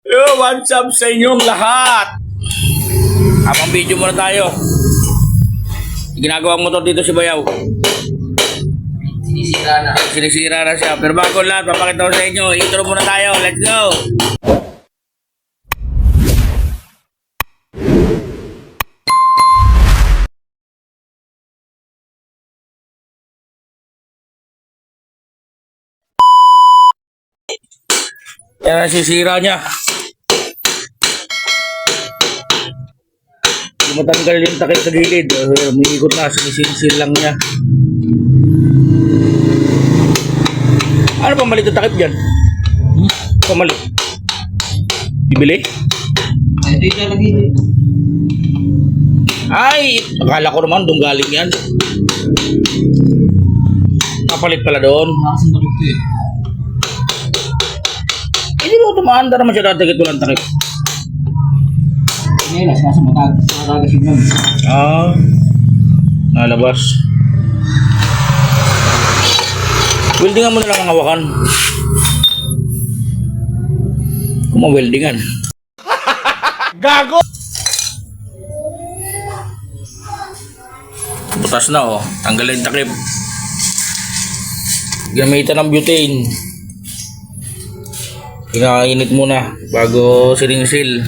Yo, what's up sa inyong lahat? Habang video muna tayo. Ginagawang motor dito si Bayaw. Sinisira na siya. Pero bago lahat, papakita ko sa inyo. Intro muna tayo. Let's go! Yan ang sisira niya. Matanggal yung takip sa gilid. Umiikot na, sinisil lang niya. Ano pamalit yung takip dyan? Pamalit? Bibili? Ay, ito yung lagi. Ay, akala ko naman doon galing yan. Kapalit pala doon. Nakasin na ito eh. Hindi mo tumaanda naman siya dati walang takip. Ngayon, nasa matagasin yun. Ah, nalabas. Weldingan mo na lang ang hawakan. Kung ma-weldingan. Gago! Butas na oh. Tanggalin yung takip. Gamitan ng butane. Pinainit muna bago siringsil.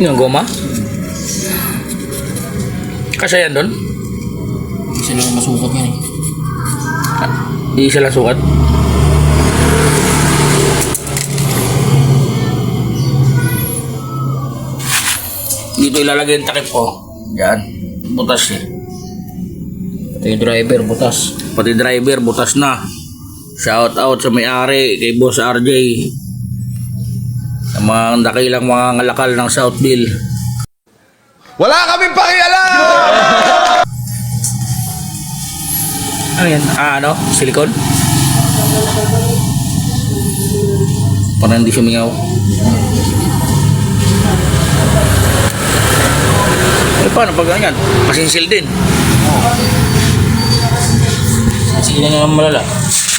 Yung goma? Kasya yan doon? Isa lang masukat yan eh. Di isa lang sukat. Dito ilalagay yung takip ko. Yan. Butas eh. Pati yung driver, butas. Pati driver, butas na. Shout out sa may-ari kay Boss RJ. Sa mga dakilang mga ngalakal ng Southville. Wala kaming pakialam! Ano yan? Ano? Silicone? Parang hindi sumingaw. Eh paano pag ganyan? Masinsil din. Sila nga malala.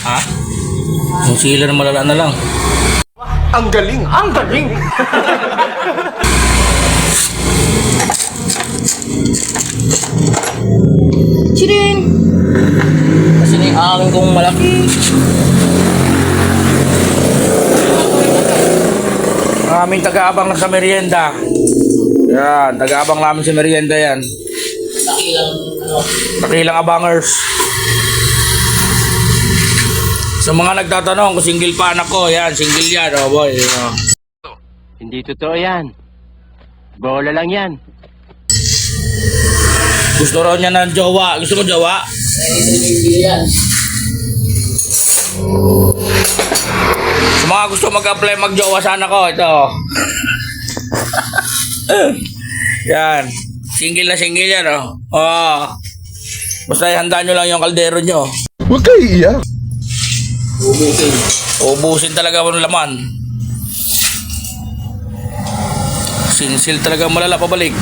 Ha? Yung sila na malala na lang. Ang galing! Ang galing! Sirin! Kasi na yung aking kong malaki. Aming taga-abang na sa merienda. Yan, taga-abang namin sa merienda yan. Dakilang, Nakilang abangers. Sa mga nagtatanong kung single pa anak ko, yan, single yan, oh boy. Oh. Hindi totoo yan. Bola lang yan. Gusto raw niya ng jowa. Gusto mo jowa? yan. Sa mga gusto mag-apply mag-jowa sa anak ko, ito. Yan. Single yan, oh. Oh. Basta ihanda nyo lang yung kaldero nyo. Huwag kayo iiyak. Ubusin. Ubusin talaga mo ng laman. Sinsil talaga malala pabalik.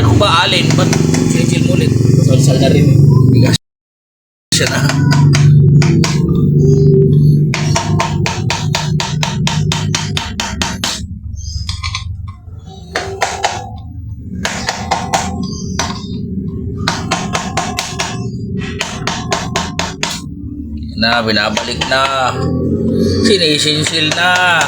Ano ba alin? Ba't sinsil mo ulit? Salsal na rin. Bigas siya na. Na, binabalik na. Sinisinsil na.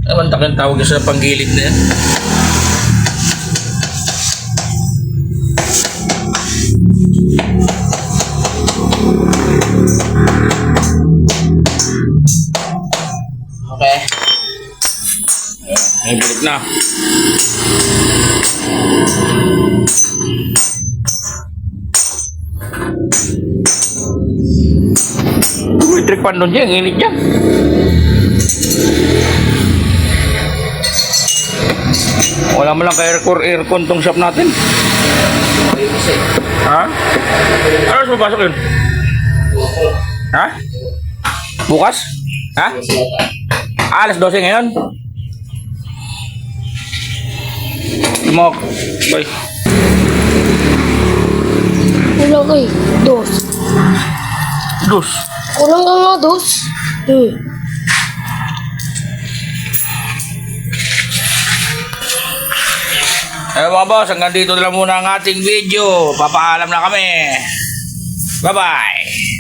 Naman takang tawag sa panggilid na yan. Okay. May bilik na. Electric pan doon niya, ang init niya. Wala mo lang ka aircon tong shop natin. Ha? Ano mas mapasok yun? Ha? Bukas? Ha? Alas 12 ngayon? Mok. Bye. Kulang kay. Dos. Dus. Kulang ka nga, dos. Mga boss, hanggang dito na lang muna ang ating video. Papaalam na kami. Bye-bye.